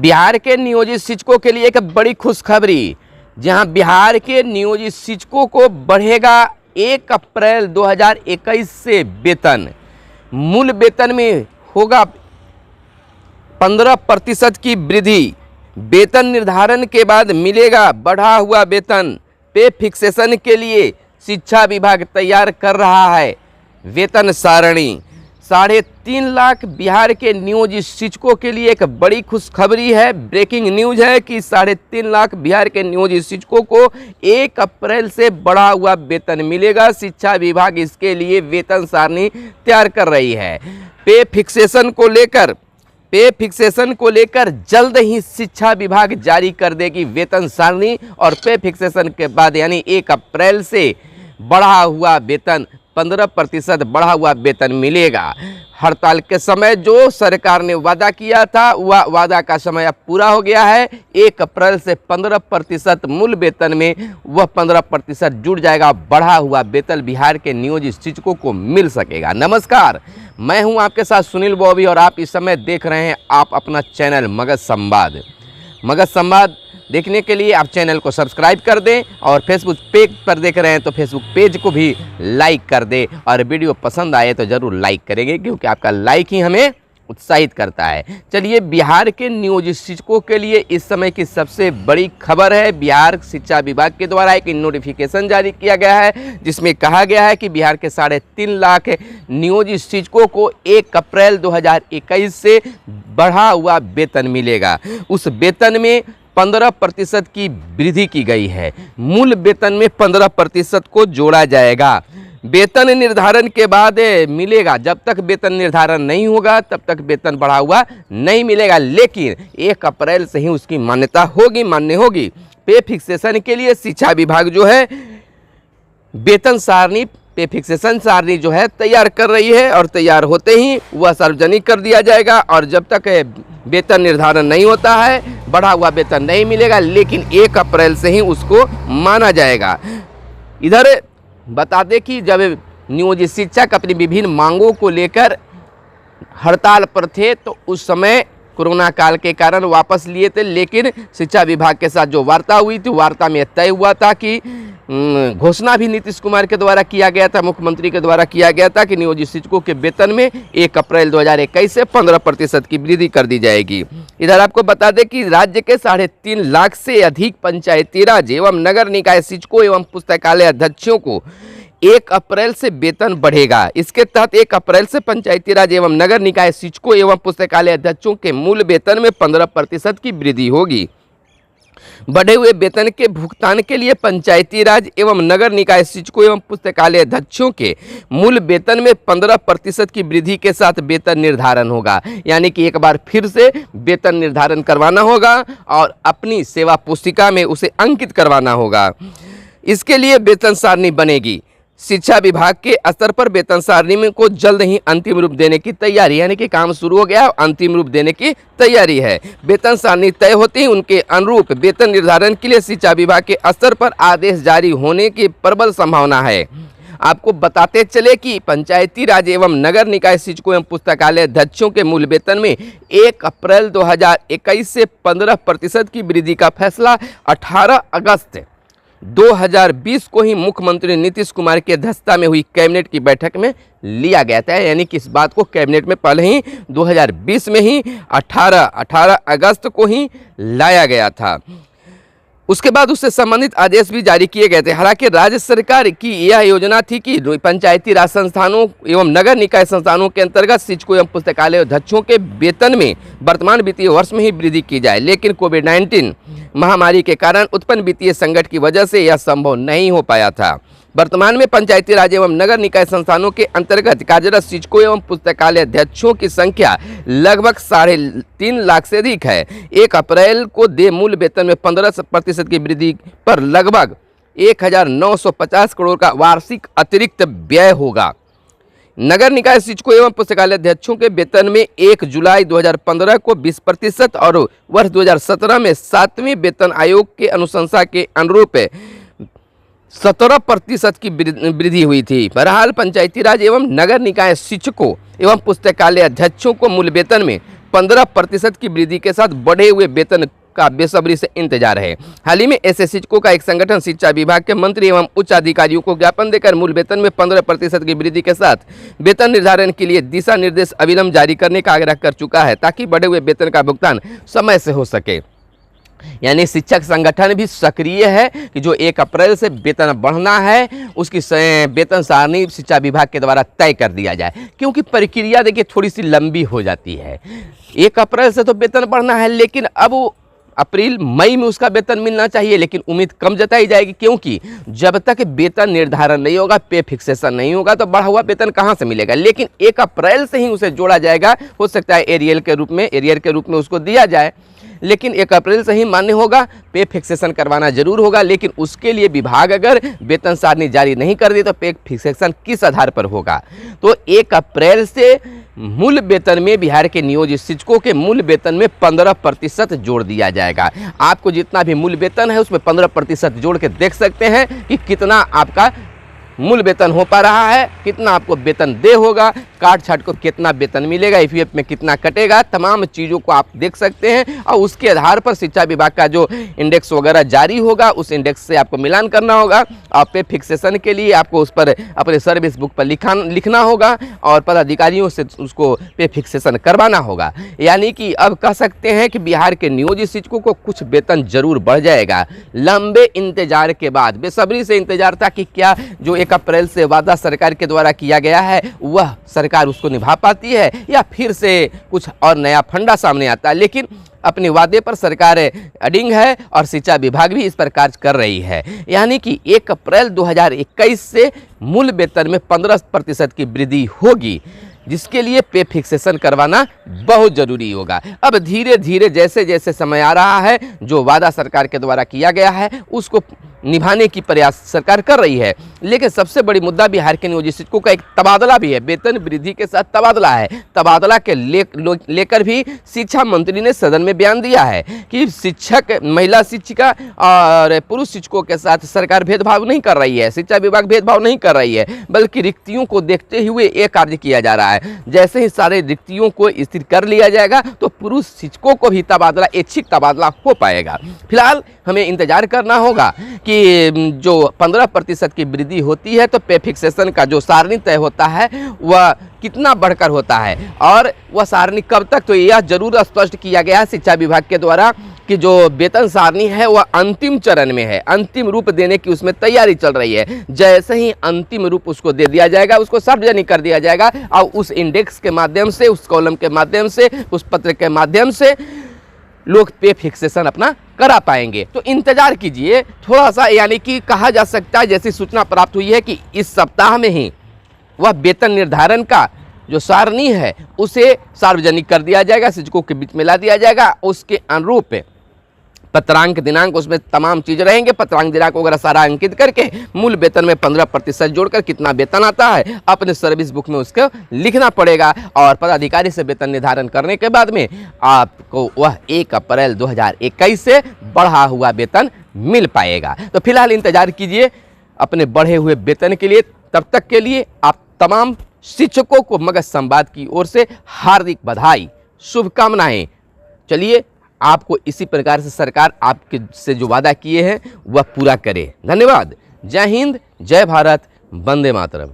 बिहार के नियोजित शिक्षकों के लिए एक बड़ी खुशखबरी, जहां बिहार के नियोजित शिक्षकों को बढ़ेगा 1 अप्रैल 2021 से वेतन। मूल वेतन में होगा 15% की वृद्धि। वेतन निर्धारण के बाद मिलेगा बढ़ा हुआ वेतन। पे फिक्सेशन के लिए शिक्षा विभाग तैयार कर रहा है वेतन सारणी। 3.5 लाख बिहार के नियोजित शिक्षकों के लिए एक बड़ी खुशखबरी है। ब्रेकिंग न्यूज है कि 3.5 लाख बिहार के नियोजित शिक्षकों को 1 अप्रैल से बढ़ा हुआ वेतन मिलेगा। शिक्षा विभाग इसके लिए वेतन सारणी तैयार कर रही है। पे फिक्सेशन को लेकर जल्द ही शिक्षा विभाग जारी कर देगी वेतन सारणी। और पे फिक्सेशन के बाद यानी 1 अप्रैल से बढ़ा हुआ वेतन 15% बढ़ा हुआ वेतन मिलेगा। हड़ताल के समय जो सरकार ने वादा किया था वह वादा का समय अब पूरा हो गया है। 1 अप्रैल से 15% मूल वेतन में वह 15% जुड़ जाएगा। बढ़ा हुआ वेतन बिहार के नियोजित शिक्षकों को मिल सकेगा। नमस्कार, मैं हूं आपके साथ सुनील बॉबी और आप इस समय देख रहे हैं आप अपना चैनल मगध संवाद। मगध संवाद देखने के लिए आप चैनल को सब्सक्राइब कर दें और फेसबुक पेज पर देख रहे हैं तो फेसबुक पेज को भी लाइक कर दें। और वीडियो पसंद आए तो ज़रूर लाइक करेंगे, क्योंकि आपका लाइक ही हमें उत्साहित करता है। चलिए, बिहार के नियोजित शिक्षकों के लिए इस समय की सबसे बड़ी खबर है। बिहार शिक्षा विभाग के द्वारा एक नोटिफिकेशन जारी किया गया है, जिसमें कहा गया है कि बिहार के 3.5 लाख नियोजित शिक्षकों को 1 अप्रैल 2021 से बढ़ा हुआ वेतन मिलेगा। उस वेतन में 15% की वृद्धि की गई है। मूल वेतन में 15% को जोड़ा जाएगा। वेतन निर्धारण के बाद मिलेगा। जब तक वेतन निर्धारण नहीं होगा तब तक वेतन बढ़ा हुआ नहीं मिलेगा, लेकिन 1 अप्रैल से ही उसकी मान्य होगी। पे फिक्सेशन के लिए शिक्षा विभाग जो है वेतन सारणी, पे फिक्सेशन सारणी जो है तैयार कर रही है और तैयार होते ही वह सार्वजनिक कर दिया जाएगा। और जब तक वेतन निर्धारण नहीं होता है बढ़ा हुआ वेतन नहीं मिलेगा, लेकिन 1 अप्रैल से ही उसको माना जाएगा। इधर बता दें कि जब नियोजित शिक्षक अपनी विभिन्न मांगों को लेकर हड़ताल पर थे तो उस समय कोरोना काल के कारण वापस लिए थे, लेकिन शिक्षा विभाग के साथ जो वार्ता हुई थी, वार्ता में तय हुआ था कि घोषणा भी नीतीश कुमार के द्वारा किया गया था, मुख्यमंत्री के द्वारा किया गया था कि नियोजित शिक्षकों के वेतन में 1 अप्रैल 2021 से 15% की वृद्धि कर दी जाएगी। इधर आपको बता दें कि राज्य के 3.5 लाख से अधिक पंचायती राज एवं नगर निकाय शिक्षकों एवं पुस्तकालय अध्यक्षों को 1 अप्रैल से वेतन बढ़ेगा। इसके तहत 1 अप्रैल से पंचायती राज एवं नगर निकाय शिक्षकों एवं पुस्तकालय अध्यक्षों के मूल वेतन में 15% की वृद्धि होगी। बढ़े हुए वेतन के भुगतान के लिए पंचायती राज एवं नगर निकाय शिक्षकों एवं पुस्तकालय अध्यक्षों के मूल वेतन में 15% की वृद्धि के साथ वेतन निर्धारण होगा। यानी कि एक बार फिर से वेतन निर्धारण करवाना होगा और अपनी सेवा पुस्तिका में उसे अंकित करवाना होगा। इसके लिए वेतन सारणी बनेगी। शिक्षा विभाग के स्तर पर वेतन सारणी में को जल्द ही अंतिम रूप देने की तैयारी, यानी कि काम शुरू हो गया, अंतिम रूप देने की तैयारी है। वेतन सारणी तय होती ही उनके अनुरूप वेतन निर्धारण के लिए शिक्षा विभाग के स्तर पर आदेश जारी होने की प्रबल संभावना है। आपको बताते चले कि पंचायती राज एवं नगर निकाय शिक्षकों एवं पुस्तकालय अध्यक्षों के मूल वेतन में 1 अप्रैल 2021 से 15% की वृद्धि का फैसला 18 अगस्त 2020 को ही मुख्यमंत्री नीतीश कुमार की अध्यक्षता में हुई कैबिनेट की बैठक में लिया गया था। यानी कि इस बात को कैबिनेट में पहले ही 2020 में ही 18 अगस्त को ही लाया गया था। उसके बाद उससे संबंधित आदेश भी जारी किए गए थे। हालांकि राज्य सरकार की यह योजना थी कि पंचायती राज संस्थानों एवं नगर निकाय संस्थानों के अंतर्गत शिक्षकों एवं पुस्तकालय अध्यक्षों के वेतन में वर्तमान वित्तीय वर्ष में ही वृद्धि की जाए, लेकिन कोविड-19 महामारी के कारण उत्पन्न वित्तीय संकट की वजह से यह संभव नहीं हो पाया था। वर्तमान में पंचायती राज एवं नगर निकाय संस्थानों के अंतर्गत कार्यरत शिक्षकों एवं पुस्तकालय अध्यक्षों की संख्या लगभग 3.5 लाख से अधिक है। 1 अप्रैल को दे मूल वेतन में 15% की वृद्धि पर लगभग 1950 करोड़ का वार्षिक अतिरिक्त व्यय होगा। नगर निकाय शिक्षकों एवं पुस्तकालय अध्यक्षों के वेतन में 1 जुलाई 2015 को 20% और वर्ष 2017 में 7वें वेतन आयोग के अनुशंसा के अनुरूप 17% की वृद्धि हुई थी। बहरहाल पंचायती राज एवं नगर निकाय शिक्षकों एवं पुस्तकालय अध्यक्षों को मूल वेतन में 15% की वृद्धि के साथ बढ़े हुए वेतन का बेसब्री से इंतजार है। हाल ही में ऐसे शिक्षकों का एक संगठन शिक्षा विभाग के मंत्री एवं उच्च अधिकारियों को ज्ञापन देकर मूल वेतन में 15% की वृद्धि के साथ वेतन निर्धारण के लिए दिशा निर्देश अविलंब जारी करने का आग्रह कर चुका है, ताकि बढ़े हुए वेतन का भुगतान समय से हो सके। यानी शिक्षक संगठन भी सक्रिय है कि जो 1 अप्रैल से वेतन बढ़ना है उसकी वेतन सारणी शिक्षा विभाग के द्वारा तय कर दिया जाए, क्योंकि प्रक्रिया देखिए थोड़ी सी लंबी हो जाती है। 1 अप्रैल से तो वेतन बढ़ना है, लेकिन अब अप्रैल मई में उसका वेतन मिलना चाहिए, लेकिन उम्मीद कम जताई जाएगी, क्योंकि जब तक वेतन निर्धारण नहीं होगा, पे फिक्सेशन नहीं होगा, तो बढ़ा हुआ वेतन कहाँ से मिलेगा। लेकिन 1 अप्रैल से ही उसे जोड़ा जाएगा, हो सकता है एरियर के रूप में उसको दिया जाए, लेकिन 1 अप्रैल से ही मान्य होगा। पे फिक्सेशन करवाना जरूर होगा, लेकिन उसके लिए विभाग अगर वेतन सारणी जारी नहीं कर दी तो पे फिक्सेशन किस आधार पर होगा। तो 1 अप्रैल से मूल वेतन में बिहार के नियोजित शिक्षकों के मूल वेतन में 15% जोड़ दिया जाएगा। आपको जितना भी मूल वेतन है उसमें 15% जोड़ के देख सकते हैं कि कितना आपका मूल वेतन हो पा रहा है, कितना आपको वेतन दे होगा, काट छाट को कितना वेतन मिलेगा, ईपीएफ में कितना कटेगा, तमाम चीज़ों को आप देख सकते हैं। और उसके आधार पर शिक्षा विभाग का जो इंडेक्स वगैरह जारी होगा उस इंडेक्स से आपको मिलान करना होगा। और पे फिक्सेशन के लिए आपको उस पर अपने सर्विस बुक पर लिखना होगा और पदाधिकारियों से उसको पे फिक्सेशन करवाना होगा। यानी कि अब कह सकते हैं कि बिहार के नियोजित शिक्षकों को कुछ वेतन जरूर बढ़ जाएगा। लंबे इंतजार के बाद बेसब्री से इंतजार था कि क्या जो 1 अप्रैल से वादा सरकार के द्वारा किया गया है वह सरकार उसको निभा पाती है या फिर से कुछ और नया फंडा सामने आता है। लेकिन अपने वादे पर सरकार अडिग है और शिक्षा विभाग भी इस पर कार्य कर रही है। यानी कि 1 अप्रैल 2021 से मूल वेतन में 15% की वृद्धि होगी, जिसके लिए पे फिक्सेशन करवाना बहुत ज़रूरी होगा। अब धीरे धीरे जैसे जैसे समय आ रहा है, जो वादा सरकार के द्वारा किया गया है उसको निभाने की प्रयास सरकार कर रही है। लेकिन सबसे बड़ी मुद्दा बिहार के नियोजित शिक्षकों का एक तबादला भी है, वेतन वृद्धि के साथ तबादला है। तबादला के लेकर भी शिक्षा मंत्री ने सदन में बयान दिया है कि शिक्षक, महिला शिक्षिका और पुरुष शिक्षकों के साथ सरकार भेदभाव नहीं कर रही है, शिक्षा विभाग भेदभाव नहीं कर रही है, बल्कि रिक्तियों को देखते हुए ये कार्य किया जा रहा है। जैसे ही सारे रिक्तियों को स्थिर कर लिया जाएगा तो पुरुष शिक्षकों को भी तबादला, ऐच्छिक तबादला हो पाएगा। फिलहाल हमें इंतजार करना होगा कि जो 15% की वृद्धि होती है तो पे फिक्सेशन का जो सारणी तय होता है वह कितना बढ़कर होता है और वह सारणी कब तक, तो यह जरूर स्पष्ट किया गया है शिक्षा विभाग के द्वारा कि जो वेतन सारणी है वह अंतिम चरण में है, अंतिम रूप देने की उसमें तैयारी चल रही है। जैसे ही अंतिम रूप उसको दे दिया जाएगा, उसको सार्वजनिक कर दिया जाएगा और उस इंडेक्स के माध्यम से, उस कॉलम के माध्यम से, उस पत्र के माध्यम से लोग पे फिक्सेशन अपना करा पाएंगे। तो इंतजार कीजिए थोड़ा सा। यानी कि कहा जा सकता है, जैसी सूचना प्राप्त हुई है कि इस सप्ताह में ही वह वेतन निर्धारण का जो सारणी है उसे सार्वजनिक कर दिया जाएगा, शिक्षकों के बीच में ला दिया जाएगा। उसके अनुरूप पत्रांक, दिनांक, उसमें तमाम चीज़ रहेंगे। पत्रांक, दिनांक वगैरह सारा अंकित करके मूल वेतन में 15% जोड़कर कितना वेतन आता है अपने सर्विस बुक में उसको लिखना पड़ेगा और पदाधिकारी से वेतन निर्धारण करने के बाद में आपको वह 1 अप्रैल 2021 से बढ़ा हुआ वेतन मिल पाएगा। तो फिलहाल इंतजार कीजिए अपने बढ़े हुए वेतन के लिए। तब तक के लिए आप तमाम शिक्षकों को मगध संवाद की ओर से हार्दिक बधाई, शुभकामनाएं। चलिए आपको इसी प्रकार से सरकार आपके से जो वादा किए हैं वह पूरा करे। धन्यवाद। जय हिंद, जय भारत, वंदे मातरम।